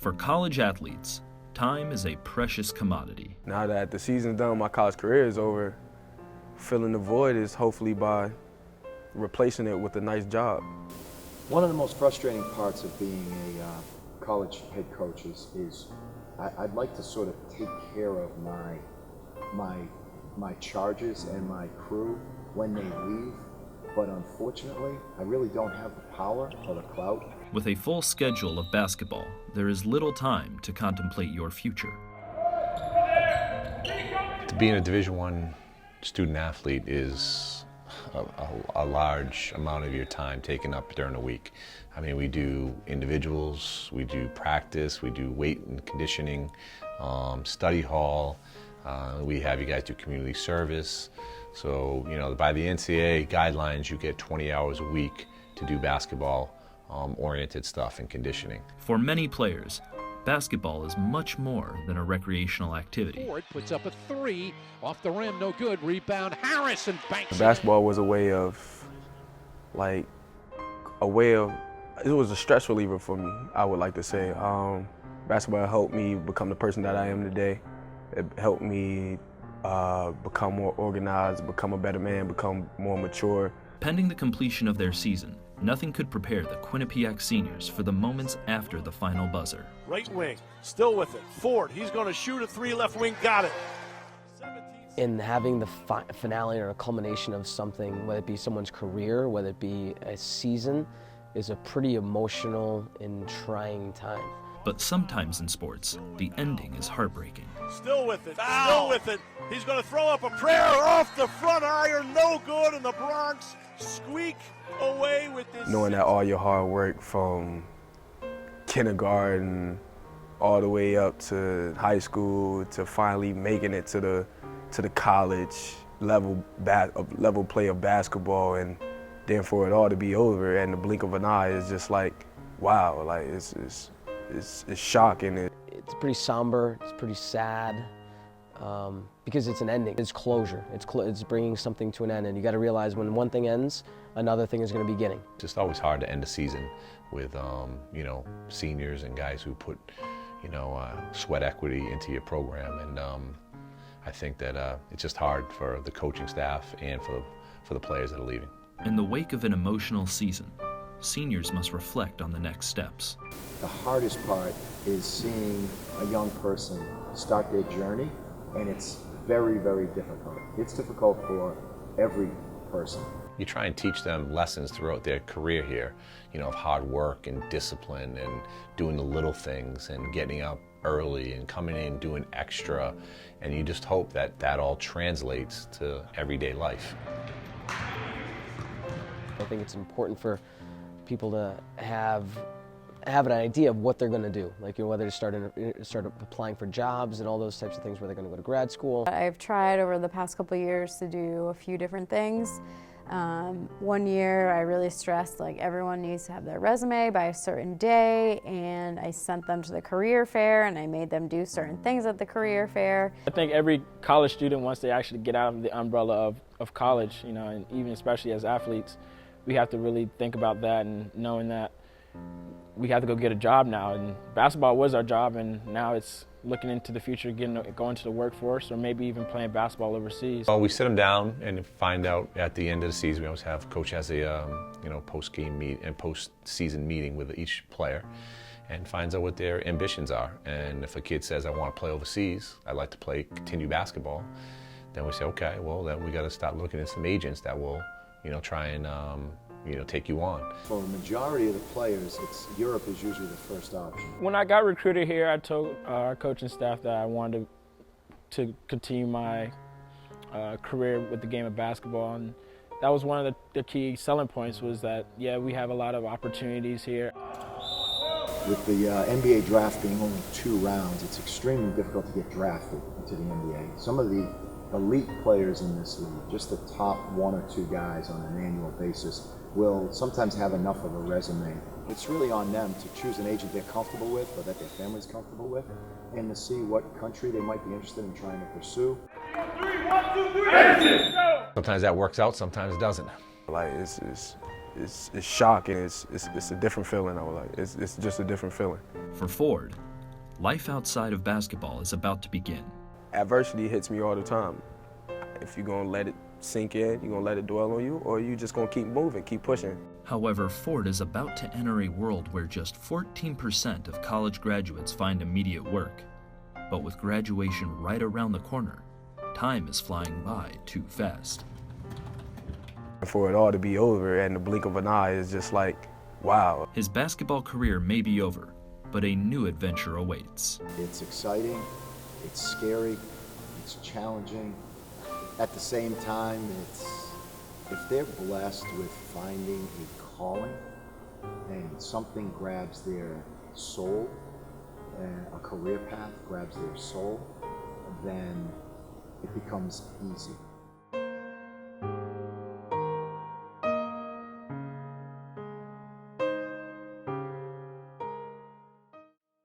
For college athletes, time is a precious commodity. Now that the season's done, my college career is over, filling the void is hopefully by replacing it with a nice job. One of the most frustrating parts of being a college head coach is I'd like to sort of take care of my charges and my crew when they leave, but unfortunately, I really don't have the power or the clout. With a full schedule of basketball, there is little time to contemplate your future. To be in a Division I student athlete is a large amount of your time taken up during the week. I mean, we do individuals, we do practice, we do weight and conditioning, study hall, we have you guys do community service. So, you know, by the NCAA guidelines, you get 20 hours a week to do basketball oriented stuff and conditioning. For many players, basketball is much more than a recreational activity. Ford puts up a three, off the rim, no good. Rebound, Harris, and banks. Basketball was a way of, it was a stress reliever for me, I would like to say. Basketball helped me become the person that I am today. It helped me become more organized, become a better man, become more mature. Pending the completion of their season, nothing could prepare the Quinnipiac seniors for the moments after the final buzzer. Right wing, still with it. Ford, he's going to shoot a three, left wing, got it. In having the finale or a culmination of something, whether it be someone's career, whether it be a season, is a pretty emotional and trying time. But sometimes in sports, the ending is heartbreaking. Still with it, still with it. He's going to throw up a prayer off the front iron, no good, and the Bronx squeak away with this. Knowing that all your hard work from kindergarten all the way up to high school to finally making it to the college level play of basketball, and then for it all to be over in the blink of an eye is just like, wow, like it's shocking. It's pretty somber, it's pretty sad, because it's an ending, it's closure, it's bringing something to an end, and you got to realize when one thing ends, another thing is going to be beginning. It's just always hard to end a season with, you know, seniors and guys who put, you know, sweat equity into your program, and I think that it's just hard for the coaching staff and for the players that are leaving. In the wake of an emotional season, seniors must reflect on the next steps. The hardest part is seeing a young person start their journey, and it's very, very difficult. It's difficult for every person. You try and teach them lessons throughout their career here, you know, of hard work and discipline and doing the little things and getting up early and coming in doing extra, and you just hope that that all translates to everyday life. I think it's important for people to have an idea of what they're going to do, like, you know, whether to start applying for jobs and all those types of things, where they're going to go to grad school. I've tried over the past couple of years to do a few different things. One year I really stressed like everyone needs to have their resume by a certain day, and I sent them to the career fair and I made them do certain things at the career fair. I think every college student wants to actually get out of the umbrella of college, you know, and even especially as athletes, we have to really think about that, and knowing that we have to go get a job now, and basketball was our job, and now it's looking into the future, going to the workforce, or maybe even playing basketball overseas. Well, we sit them down and find out at the end of the season. We always have coach has a you know, post-game meet and post-season meeting with each player, and finds out what their ambitions are. And if a kid says, "I want to play overseas, I'd like to continue basketball," then we say, "Okay, well then we got to start looking at some agents that will, you know, try and you know, take you on." For a majority of the players, Europe is usually the first option. When I got recruited here, I told our coaching staff that I wanted to continue my career with the game of basketball, and that was one of the key selling points, was that, yeah, we have a lot of opportunities here. With the NBA draft being only 2 rounds, it's extremely difficult to get drafted into the NBA. Some of the elite players in this league, just the top 1 or 2 guys on an annual basis, will sometimes have enough of a resume. It's really on them to choose an agent they're comfortable with, or that their family's comfortable with, and to see what country they might be interested in trying to pursue. 3, 1, 2, 3, Sometimes that works out, sometimes it doesn't. Like it's shocking. It's a different feeling. I was like, it's just a different feeling. For Ford, life outside of basketball is about to begin. Adversity hits me all the time. If you're gonna let it sink in, you're gonna let it dwell on you, or you just gonna keep moving, keep pushing. However, Ford is about to enter a world where just 14% of college graduates find immediate work. But with graduation right around the corner, time is flying by too fast. For it all to be over in the blink of an eye is just like, wow. His basketball career may be over, but a new adventure awaits. It's exciting, it's scary, it's challenging. At the same time, if they're blessed with finding a calling and something grabs their soul, and a career path grabs their soul, then it becomes easy.